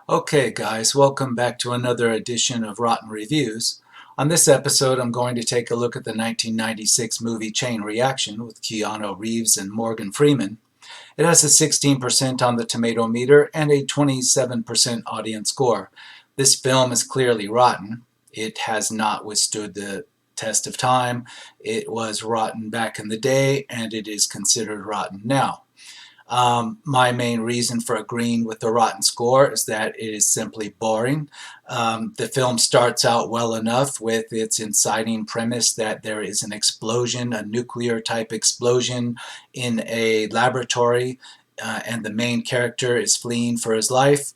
Okay, guys, welcome back to another edition of Rotten Reviews. On this episode, I'm going to take a look at the 1996 movie Chain Reaction with Keanu Reeves and Morgan Freeman. It has a 16% on the tomato meter and a 27% audience score. This film is clearly rotten. It has not withstood the test of time. It was rotten back in the day, and it is considered rotten now. My main reason for agreeing with the rotten score is that it is simply boring. The film starts out well enough with its inciting premise that there is an explosion, a nuclear type explosion in a laboratory, and the main character is fleeing for his life.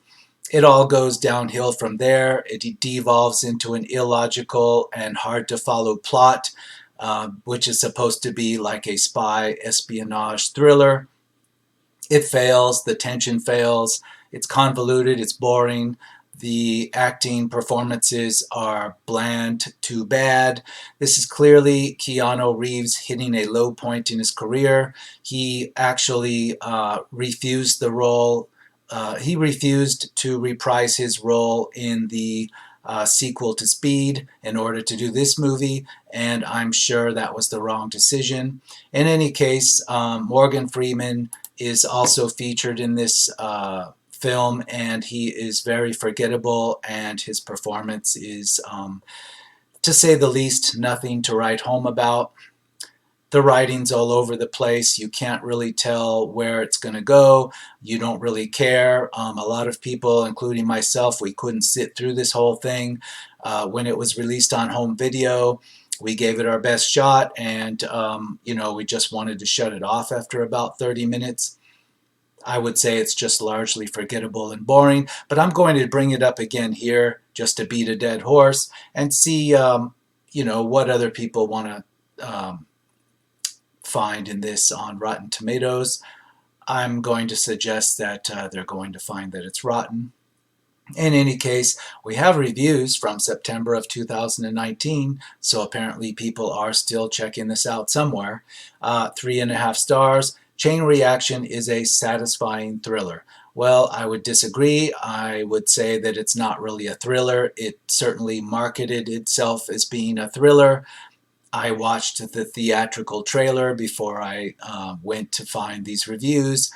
It all goes downhill from there. It devolves into an illogical and hard to follow plot, which is supposed to be like a spy espionage thriller. It fails, the tension fails, it's convoluted, it's boring, the acting performances are bland to bad. This is clearly Keanu Reeves hitting a low point in his career. He actually refused the role. He refused to reprise his role in the sequel to Speed in order to do this movie, and I'm sure that was the wrong decision. In any case, Morgan Freeman is also featured in this film, and he is very forgettable, and his performance is, to say the least, nothing to write home about. The writing's all over the place. You can't really tell where it's going to go. You don't really care. A lot of people, including myself, we couldn't sit through this whole thing. When it was released on home video, we gave it our best shot, and we just wanted to shut it off after about 30 minutes. I would say it's just largely forgettable and boring, but I'm going to bring it up again here just to beat a dead horse and see, what other people want to find in this on Rotten Tomatoes. I'm going to suggest that they're going to find that it's rotten. In any case, we have reviews from September of 2019, so apparently people are still checking this out somewhere. 3.5 stars. Chain Reaction is a satisfying thriller. Well, I would disagree. I would say that it's not really a thriller. It certainly marketed itself as being a thriller. I watched the theatrical trailer before I went to find these reviews.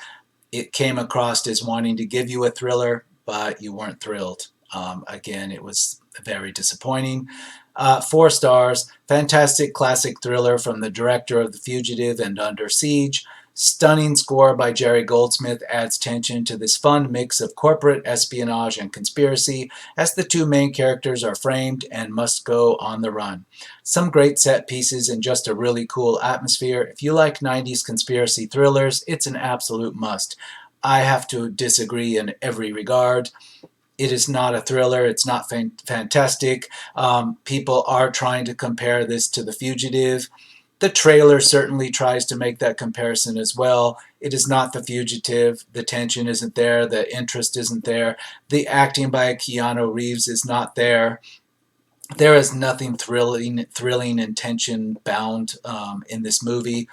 It came across as wanting to give you a thriller, but you weren't thrilled. Again, it was very disappointing. 4 stars, fantastic classic thriller from the director of The Fugitive and Under Siege. Stunning score by Jerry Goldsmith adds tension to this fun mix of corporate espionage and conspiracy as the two main characters are framed and must go on the run. Some great set pieces and just a really cool atmosphere. If you like 90s conspiracy thrillers, it's an absolute must. I have to disagree in every regard. It is not a thriller. It's not fantastic. People are trying to compare this to The Fugitive. The trailer certainly tries to make that comparison as well. It is not The Fugitive. The tension isn't there. The interest isn't there. The acting by Keanu Reeves is not there. There is nothing thrilling and tension bound in this movie.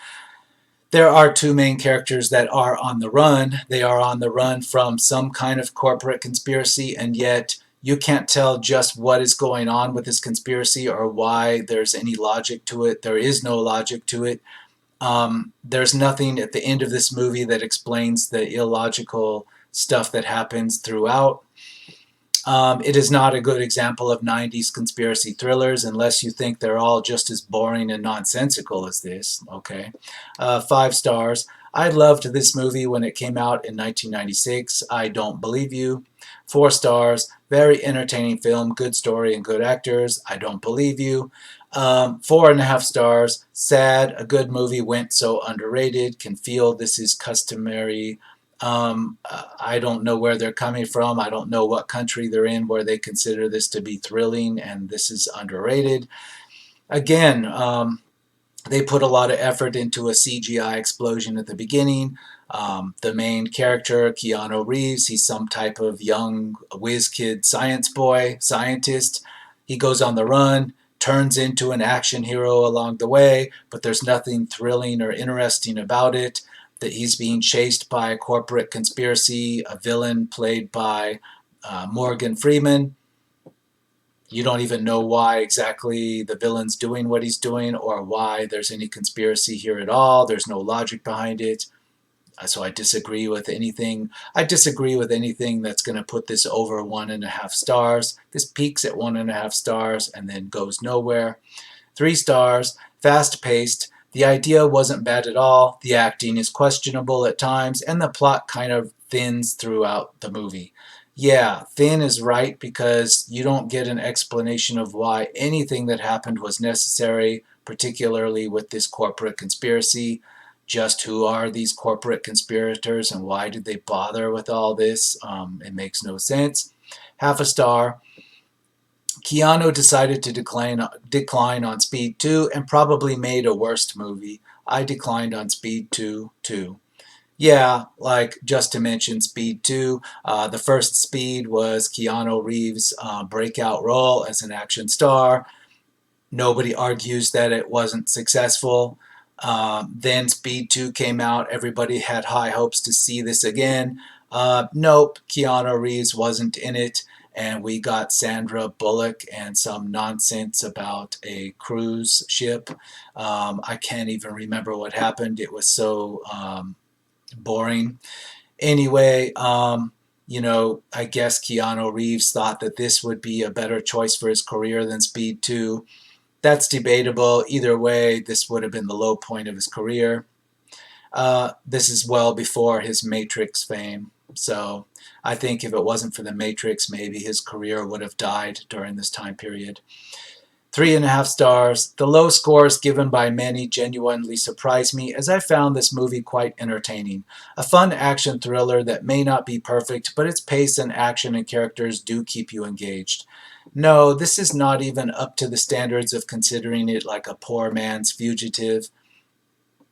There are two main characters that are on the run. They are on the run from some kind of corporate conspiracy, and yet you can't tell just what is going on with this conspiracy or why there's any logic to it. There is no logic to it. There's nothing at the end of this movie that explains the illogical stuff that happens throughout. It is not a good example of 90s conspiracy thrillers unless you think they're all just as boring and nonsensical as this. Okay. 5 stars. I loved this movie when it came out in 1996. I don't believe you. 4 stars. Very entertaining film, good story, and good actors. I don't believe you. 4.5 stars. Sad. A good movie went so underrated. Can feel this is customary. I don't know where they're coming from. I don't know what country they're in where they consider this to be thrilling and this is underrated. Again, they put a lot of effort into a CGI explosion at the beginning. The main character, Keanu Reeves, he's some type of young whiz kid scientist. He goes on the run, turns into an action hero along the way, but there's nothing thrilling or interesting about it. That he's being chased by a corporate conspiracy, a villain played by Morgan Freeman, you don't even know why exactly the villain's doing what he's doing or why there's any conspiracy here at all. There's no logic behind it. So I disagree with anything. I disagree with anything that's going to put this over 1.5 stars. This peaks at 1.5 stars and then goes nowhere. 3 stars, fast paced. The idea wasn't bad at all. The acting is questionable at times, and the plot kind of thins throughout the movie. Yeah, thin is right because you don't get an explanation of why anything that happened was necessary, particularly with this corporate conspiracy. Just who are these corporate conspirators and why did they bother with all this? It makes no sense. Half a star. Keanu decided to decline on Speed 2 and probably made a worse movie. I declined on Speed 2 too. Yeah, like just to mention Speed 2, the first Speed was Keanu Reeves' breakout role as an action star. Nobody argues that it wasn't successful. Then Speed 2 came out. Everybody had high hopes to see this again. Nope, Keanu Reeves wasn't in it. And we got Sandra Bullock and some nonsense about a cruise ship. I can't even remember what happened. It was so boring. Anyway, I guess Keanu Reeves thought that this would be a better choice for his career than Speed 2. That's debatable. Either way, this would have been the low point of his career. This is well before his Matrix fame. So I think if it wasn't for the Matrix, maybe his career would have died during this time period. 3.5 stars. The low scores given by many genuinely surprised me as I found this movie quite entertaining. A fun action thriller that may not be perfect, but its pace and action and characters do keep you engaged. No, this is not even up to the standards of considering it like a poor man's Fugitive.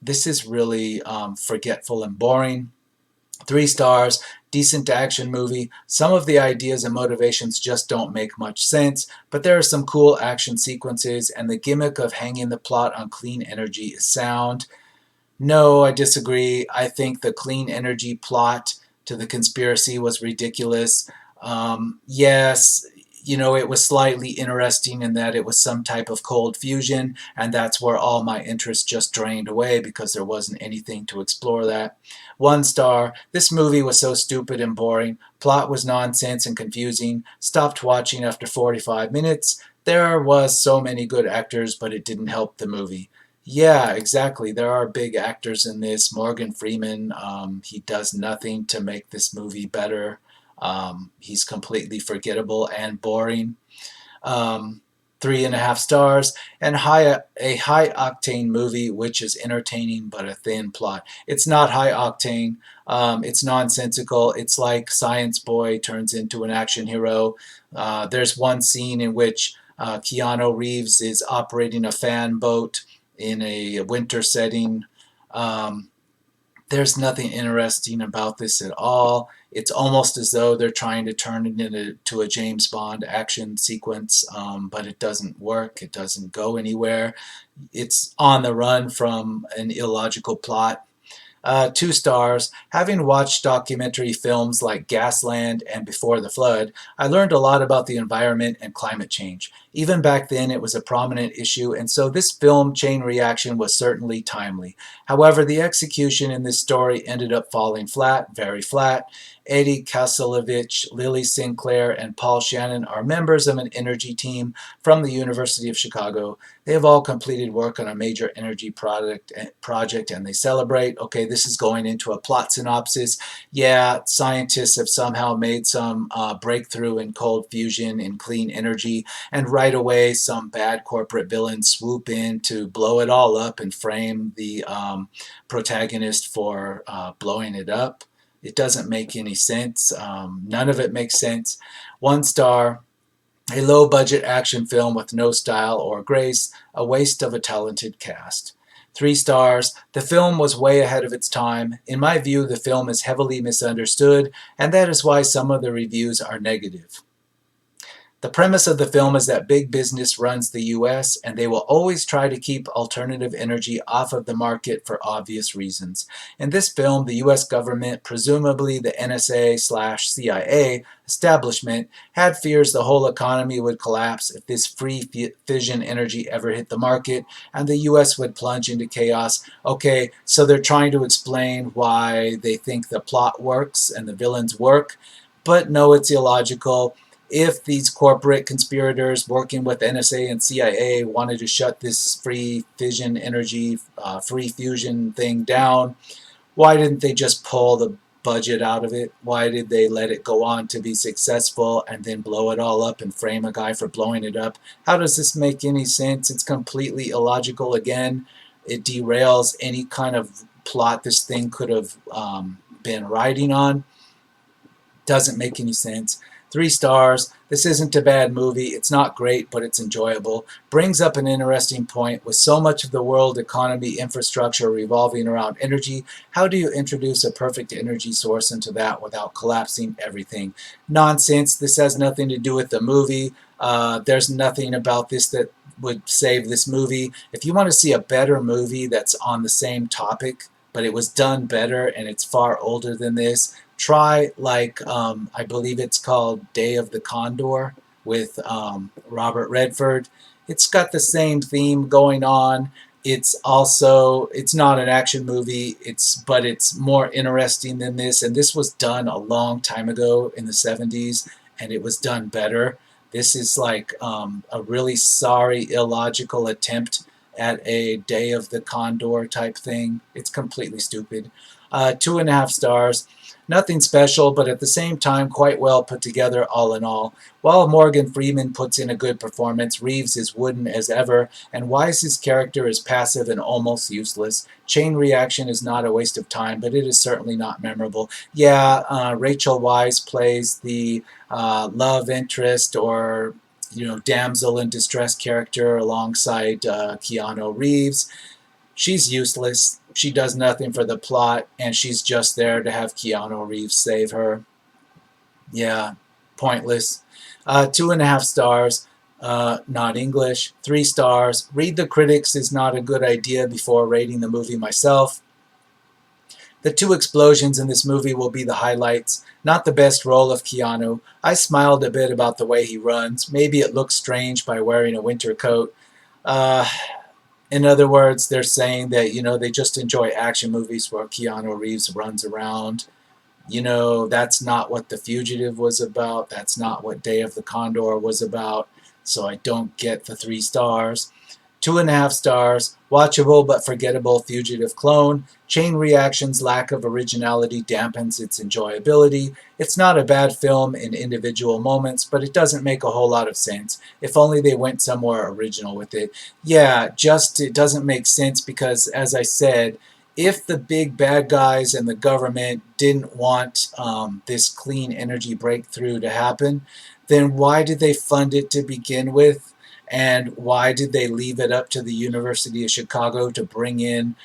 This is really forgetful and boring. 3 stars, decent action movie. Some of the ideas and motivations just don't make much sense, but there are some cool action sequences, and the gimmick of hanging the plot on clean energy is sound. No, I disagree. I think the clean energy plot to the conspiracy was ridiculous. Yes, it was slightly interesting in that it was some type of cold fusion, and that's where all my interest just drained away because there wasn't anything to explore that. 1 star. This movie was so stupid and boring. Plot was nonsense and confusing. Stopped watching after 45 minutes. There was so many good actors, but it didn't help the movie. Yeah, exactly. There are big actors in this. Morgan Freeman, he does nothing to make this movie better. He's completely forgettable and boring. 3.5 stars, and a high-octane movie which is entertaining but a thin plot. It's not high-octane. It's nonsensical. It's like Science Boy turns into an action hero. There's one scene in which Keanu Reeves is operating a fan boat in a winter setting. There's nothing interesting about this at all. It's almost as though they're trying to turn it into a James Bond action sequence, but it doesn't work. It doesn't go anywhere. It's on the run from an illogical plot. 2 stars. Having watched documentary films like Gasland and Before the Flood, I learned a lot about the environment and climate change. Even back then, it was a prominent issue, and so this film, Chain Reaction, was certainly timely. However, the execution in this story ended up falling flat, very flat. Eddie Kasalevich, Lily Sinclair, and Paul Shannon are members of an energy team from the University of Chicago. They have all completed work on a major energy project and they celebrate. Okay, this is going into a plot synopsis. Yeah, scientists have somehow made some breakthrough in cold fusion and clean energy, and right away some bad corporate villains swoop in to blow it all up and frame the protagonist for blowing it up. It doesn't make any sense. None of it makes sense. 1 star. A low-budget action film with no style or grace, a waste of a talented cast. 3 stars. The film was way ahead of its time. In my view, the film is heavily misunderstood, and that is why some of the reviews are negative. The premise of the film is that big business runs the US and they will always try to keep alternative energy off of the market for obvious reasons. In this film, the US government, presumably the NSA/CIA establishment, had fears the whole economy would collapse if this free fission energy ever hit the market and the US would plunge into chaos. Okay, so they're trying to explain why they think the plot works and the villains work, but no, it's illogical. If these corporate conspirators working with NSA and CIA wanted to shut this free fission energy, free fusion thing down, why didn't they just pull the budget out of it? Why did they let it go on to be successful and then blow it all up and frame a guy for blowing it up? How does this make any sense? It's completely illogical again. It derails any kind of plot this thing could have been riding on. Doesn't make any sense. 3 stars. This isn't a bad movie. It's not great, but it's enjoyable. Brings up an interesting point. With so much of the world economy infrastructure revolving around energy, how do you introduce a perfect energy source into that without collapsing everything? Nonsense. This has nothing to do with the movie. There's nothing about this that would save this movie. If you want to see a better movie that's on the same topic, but it was done better and it's far older than this, try I believe it's called Day of the Condor with Robert Redford. It's got the same theme going on. It's not an action movie, but it's more interesting than this, and this was done a long time ago in the 70s and it was done better. This is like a really sorry illogical attempt at a Day of the Condor type thing. It's completely stupid. 2.5 stars. Nothing special, but at the same time quite well put together all in all. While Morgan Freeman puts in a good performance, Reeves is wooden as ever, and Wise's character is passive and almost useless. Chain Reaction is not a waste of time, but it is certainly not memorable. Yeah, Rachel Weisz plays the love interest or damsel in distress character alongside Keanu Reeves. She's useless. She does nothing for the plot, and she's just there to have Keanu Reeves save her. Yeah, pointless. 2.5 stars. Not English. 3 stars. Read the critics is not a good idea before rating the movie myself. The 2 explosions in this movie will be the highlights. Not the best role of Keanu. I smiled a bit about the way he runs. Maybe it looks strange by wearing a winter coat. In other words, they're saying that, they just enjoy action movies where Keanu Reeves runs around. That's not what The Fugitive was about. That's not what Day of the Condor was about. So I don't get the 3 stars. 2.5 stars. Watchable but forgettable fugitive clone. Chain Reaction's lack of originality dampens its enjoyability. It's not a bad film in individual moments, but it doesn't make a whole lot of sense. If only they went somewhere original with it. Yeah, just it doesn't make sense because, as I said, if the big bad guys and the government didn't want this clean energy breakthrough to happen, then why did they fund it to begin with? And why did they leave it up to the University of Chicago to bring in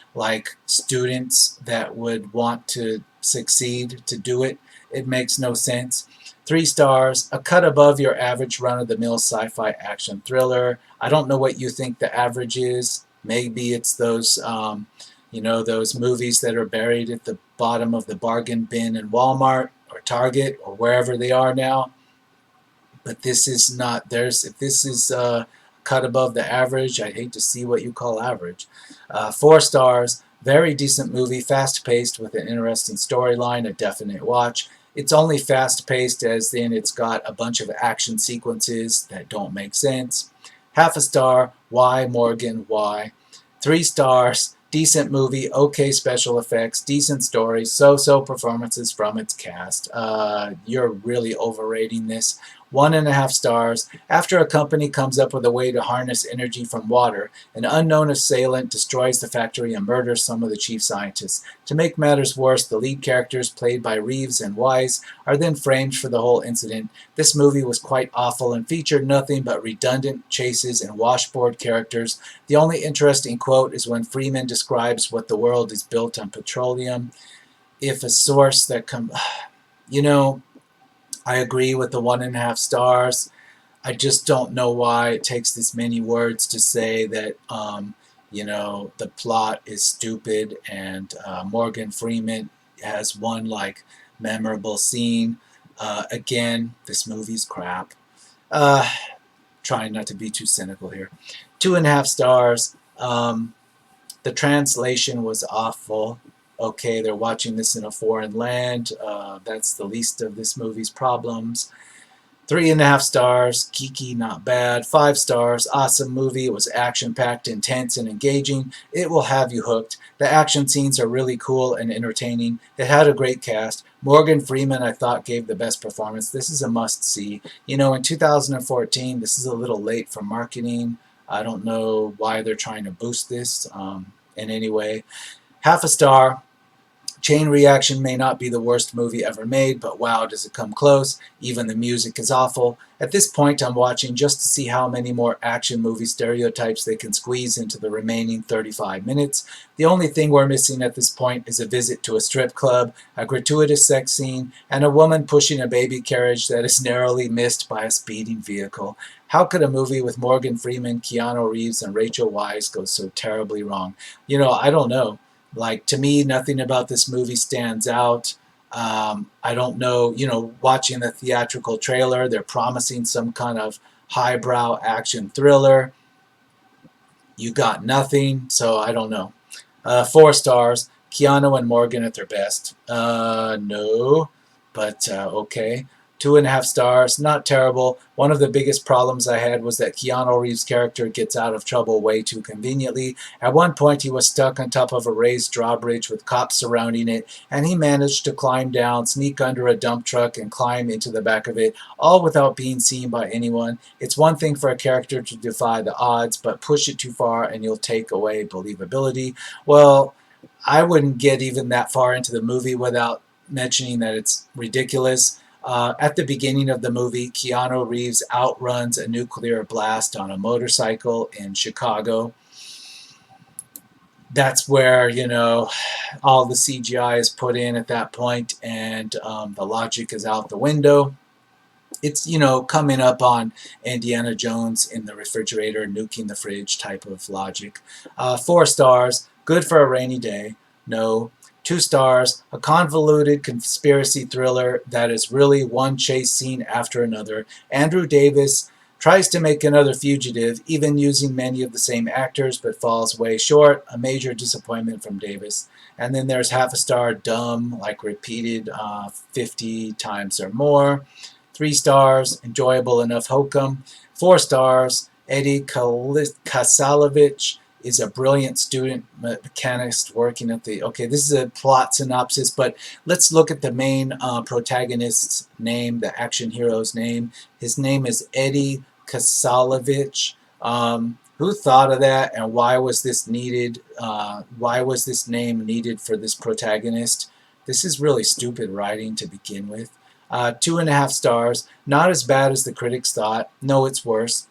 students that would want to succeed to do it? It makes no sense. 3 stars, a cut above your average run-of-the-mill sci-fi action thriller. I don't know what you think the average is. Maybe it's those, those movies that are buried at the bottom of the bargain bin in Walmart or Target or wherever they are now. But this is not theirs. If this is cut above the average, I hate to see what you call average. 4 stars, very decent movie, fast-paced with an interesting storyline, a definite watch. It's only fast-paced as in it's got a bunch of action sequences that don't make sense. 0.5 star, why Morgan, why? 3 stars, decent movie, okay special effects, decent story, so-so performances from its cast. You're really overrating this. 1.5 stars. After a company comes up with a way to harness energy from water, an unknown assailant destroys the factory and murders some of the chief scientists. To make matters worse, the lead characters, played by Reeves and Weisz, are then framed for the whole incident. This movie was quite awful and featured nothing but redundant chases and washboard characters. The only interesting quote is when Freeman describes what the world is built on petroleum. If a source that I agree with the 1.5 stars. I just don't know why it takes this many words to say that, the plot is stupid and Morgan Freeman has one like memorable scene. Again, this movie's crap. Uh, Trying not to be too cynical here. 2.5 stars. The translation was awful. Okay, they're watching this in a foreign land. That's the least of this movie's problems. 3.5 stars, Kiki, not bad. 5 stars, awesome movie. It was action-packed, intense, and engaging. It will have you hooked. The action scenes are really cool and entertaining. It had a great cast. Morgan Freeman, I thought, gave the best performance. This is a must-see. In 2014, this is a little late for marketing. I don't know why they're trying to boost this in any way. Half a star. Chain Reaction may not be the worst movie ever made, but wow, does it come close. Even the music is awful. At this point, I'm watching just to see how many more action movie stereotypes they can squeeze into the remaining 35 minutes. The only thing we're missing at this point is a visit to a strip club, a gratuitous sex scene, and a woman pushing a baby carriage that is narrowly missed by a speeding vehicle. How could a movie with Morgan Freeman, Keanu Reeves, and Rachel Weisz go so terribly wrong? I don't know. Like, to me, nothing about this movie stands out. I don't know, watching the theatrical trailer, they're promising some kind of highbrow action thriller. You got nothing, so I don't know. 4 stars, Keanu and Morgan at their best. No, but okay. 2.5 stars, not terrible. One of the biggest problems I had was that Keanu Reeves' character gets out of trouble way too conveniently. At one point, he was stuck on top of a raised drawbridge with cops surrounding it, and he managed to climb down, sneak under a dump truck, and climb into the back of it, all without being seen by anyone. It's one thing for a character to defy the odds, but push it too far and you'll take away believability. Well, I wouldn't get even that far into the movie without mentioning that it's ridiculous. At the beginning of the movie, Keanu Reeves outruns a nuclear blast on a motorcycle in Chicago. That's where, all the CGI is put in at that point, and the logic is out the window. It's, coming up on Indiana Jones in the refrigerator, nuking the fridge type of logic. 4 stars, good for a rainy day. No. 2 stars, a convoluted conspiracy thriller that is really one chase scene after another. Andrew Davis tries to make another Fugitive, even using many of the same actors, but falls way short. A major disappointment from Davis. And then there's half a star, dumb, like repeated 50 times or more. 3 stars, enjoyable enough hokum. 4 stars, Eddie Kasalovich is a brilliant student mechanist working at the... Okay, this is a plot synopsis, but let's look at the main protagonist's name, the action hero's name. His name is Eddie Kasalovich. Who thought of that, and why was this needed? Why was this name needed for this protagonist? This is really stupid writing to begin with. 2.5 stars, not as bad as the critics thought. No, it's worse.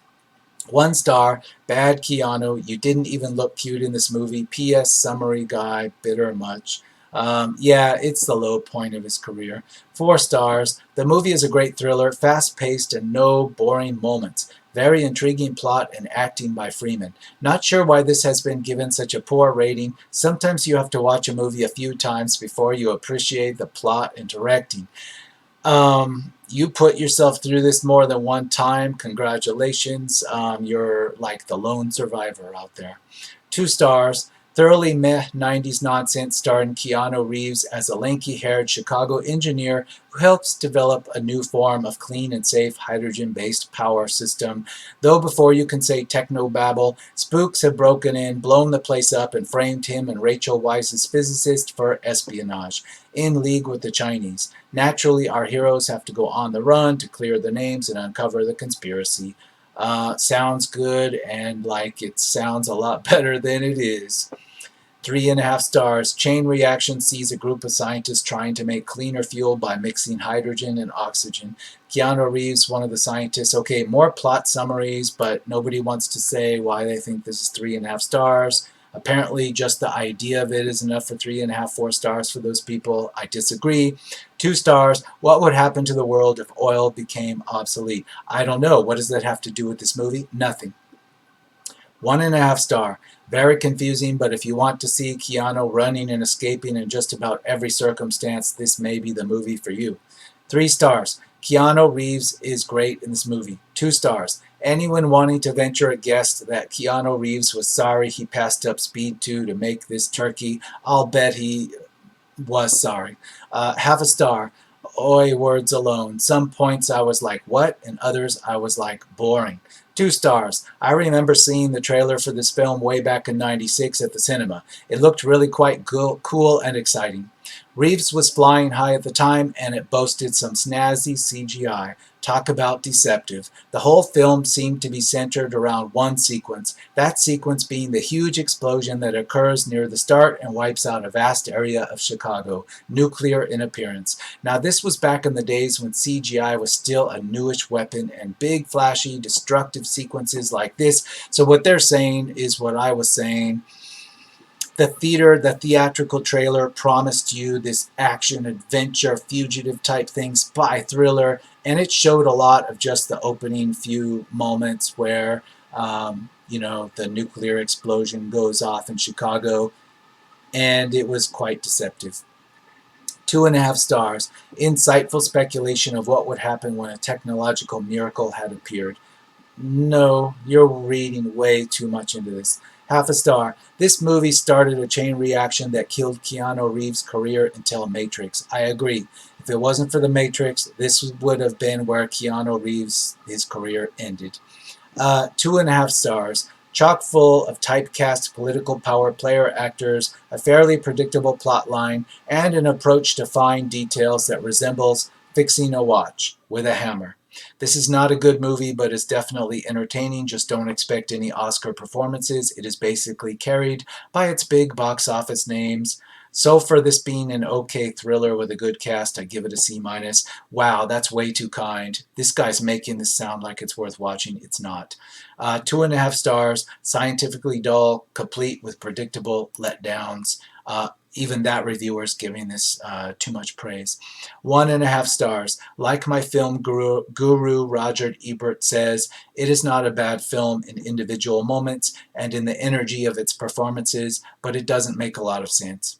1 star, bad Keanu. You didn't even look cute in this movie. P.S. Summary guy, bitter much. Yeah, it's the low point of his career. 4 stars, the movie is a great thriller, fast-paced and no boring moments. Very intriguing plot and acting by Freeman. Not sure why this has been given such a poor rating. Sometimes you have to watch a movie a few times before you appreciate the plot and directing. You put yourself through this more than one time. Congratulations. You're like the lone survivor out there. 2 stars. Thoroughly meh 90s nonsense starring Keanu Reeves as a lanky-haired Chicago engineer who helps develop a new form of clean and safe hydrogen-based power system. Though before you can say technobabble, spooks have broken in, blown the place up, and framed him and Rachel Weisz's physicist for espionage, in league with the Chinese. Naturally, our heroes have to go on the run to clear the names and uncover the conspiracy. Sounds good, and like it sounds a lot better than it is. 3.5 stars. Chain Reaction sees a group of scientists trying to make cleaner fuel by mixing hydrogen and oxygen. Keanu Reeves, one of the scientists. Okay, more plot summaries, but nobody wants to say why they think this is 3.5 stars. Apparently, just the idea of it is enough for 3.5, 4 stars for those people. I disagree. 2 stars. What would happen to the world if oil became obsolete? I don't know. What does that have to do with this movie? Nothing. 1.5 star. Very confusing, but if you want to see Keanu running and escaping in just about every circumstance, this may be the movie for you. 3 stars. Keanu Reeves is great in this movie. 2 stars. Anyone wanting to venture a guess that Keanu Reeves was sorry he passed up Speed 2 to make this turkey, I'll bet he was sorry. Half a star. Oi, words alone. Some points I was like, what? And others I was like, boring. 2 stars. I remember seeing the trailer for this film way back in '96 at the cinema. It looked really quite cool and exciting. Reeves was flying high at the time, and it boasted some snazzy CGI. Talk about deceptive. The whole film seemed to be centered around one sequence, that sequence being the huge explosion that occurs near the start and wipes out a vast area of Chicago, nuclear in appearance. Now, this was back in the days when CGI was still a newish weapon, and big, flashy, destructive sequences like this. So what they're saying is what I was saying. The theatrical trailer promised you this action, adventure, fugitive type thing, spy thriller, and it showed a lot of just the opening few moments where, the nuclear explosion goes off in Chicago, and it was quite deceptive. 2.5 stars. Insightful speculation of what would happen when a technological miracle had appeared. No, you're reading way too much into this. Half a star. This movie started a chain reaction that killed Keanu Reeves' career until Matrix. I agree. If it wasn't for the Matrix, this would have been where Keanu Reeves' his career ended. 2.5 stars. Chock full of typecast political power player actors, a fairly predictable plot line, and an approach to fine details that resembles fixing a watch with a hammer. This is not a good movie, but is definitely entertaining. Just don't expect any Oscar performances. It is basically carried by its big box office names. So for this being an okay thriller with a good cast, I give it a C minus. Wow, that's way too kind. This guy's making this sound like it's worth watching. It's not. 2.5 stars, scientifically dull, complete with predictable letdowns. Even that reviewer is giving this too much praise. 1.5 stars. Like my film guru Roger Ebert says, it is not a bad film in individual moments and in the energy of its performances, but it doesn't make a lot of sense.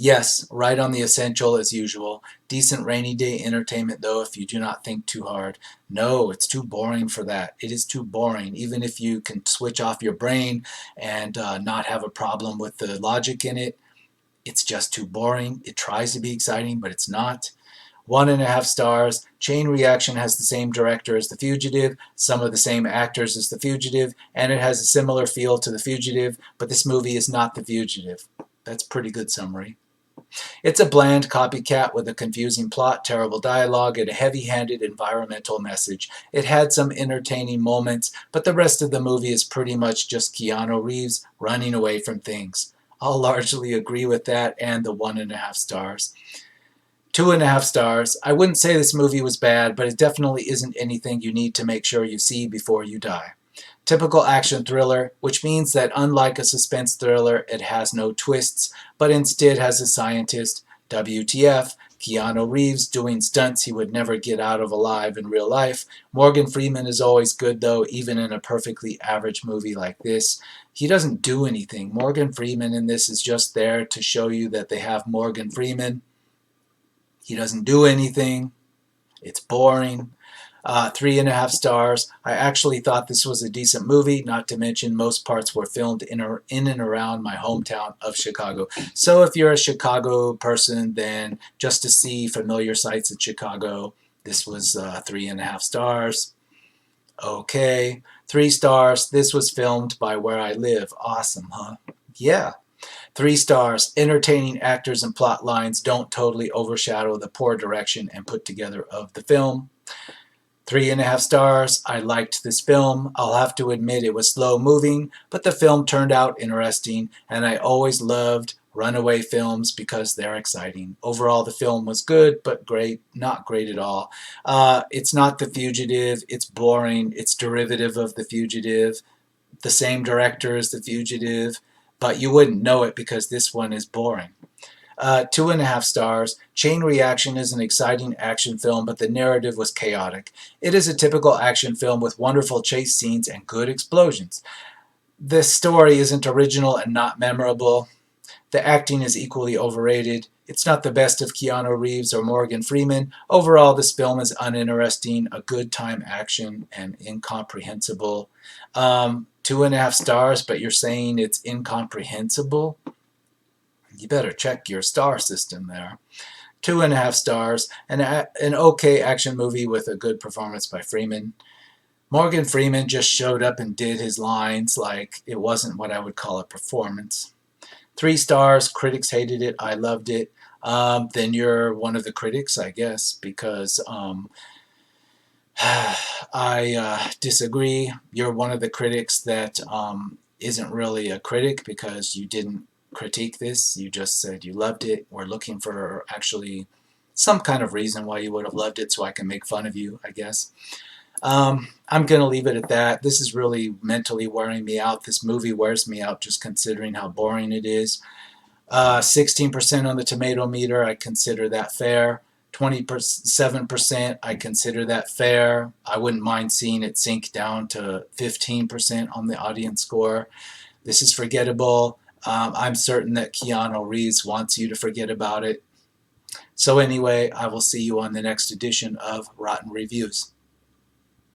Yes, right on the essential as usual. Decent rainy day entertainment though if you do not think too hard. No, it's too boring for that. It is too boring. Even if you can switch off your brain and not have a problem with the logic in it, it's just too boring. It tries to be exciting, but it's not. 1.5 stars. Chain Reaction has the same director as The Fugitive, some of the same actors as The Fugitive, and it has a similar feel to The Fugitive, but this movie is not The Fugitive. That's a pretty good summary. It's a bland copycat with a confusing plot, terrible dialogue, and a heavy-handed environmental message. It had some entertaining moments, but the rest of the movie is pretty much just Keanu Reeves running away from things. I'll largely agree with that and the 1.5 stars. 2.5 stars. I wouldn't say this movie was bad, but it definitely isn't anything you need to make sure you see before you die. Typical action thriller, which means that unlike a suspense thriller, it has no twists, but instead has a scientist, WTF, Keanu Reeves doing stunts he would never get out of alive in real life. Morgan Freeman is always good though, even in a perfectly average movie like this. He doesn't do anything. Morgan Freeman in this is just there to show you that they have Morgan Freeman. He doesn't do anything. It's boring. 3.5 stars. I actually thought this was a decent movie, not to mention most parts were filmed in and around my hometown of Chicago. So if you're a Chicago person, then just to see familiar sights in Chicago, this was 3.5 stars. Okay. 3 stars. This was filmed by where I live. Awesome, huh? Yeah. 3 stars. Entertaining actors and plot lines don't totally overshadow the poor direction and put together of the film. 3.5 stars. I liked this film. I'll have to admit it was slow moving, but the film turned out interesting, and I always loved runaway films because they're exciting. Overall, the film was good, but not great at all. It's not The Fugitive. It's boring. It's derivative of The Fugitive. the same director as The Fugitive, but you wouldn't know it because this one is boring. 2.5 stars. Chain Reaction is an exciting action film, but the narrative was chaotic. It is a typical action film with wonderful chase scenes and good explosions. The story isn't original and not memorable. The acting is equally overrated. It's not the best of Keanu Reeves or Morgan Freeman. Overall, this film is uninteresting, a good time action, and incomprehensible. 2.5 stars, but you're saying it's incomprehensible? You better check your star system there. 2.5 stars, an okay action movie with a good performance by Freeman. Morgan Freeman just showed up and did his lines like it wasn't what I would call a performance. 3 stars, critics hated it, I loved it. Then you're one of the critics, I guess, because I disagree. You're one of the critics that isn't really a critic because you didn't critique this. You just said you loved it. We're looking for actually some kind of reason why you would have loved it so I can make fun of you, I guess. I'm going to leave it at that. This is really mentally wearing me out. This movie wears me out just considering how boring it is. 16% on the tomato meter, I consider that fair. 27%, I consider that fair. I wouldn't mind seeing it sink down to 15% on the audience score. This is forgettable. I'm certain that Keanu Reeves wants you to forget about it. So anyway, I will see you on the next edition of Rotten Reviews.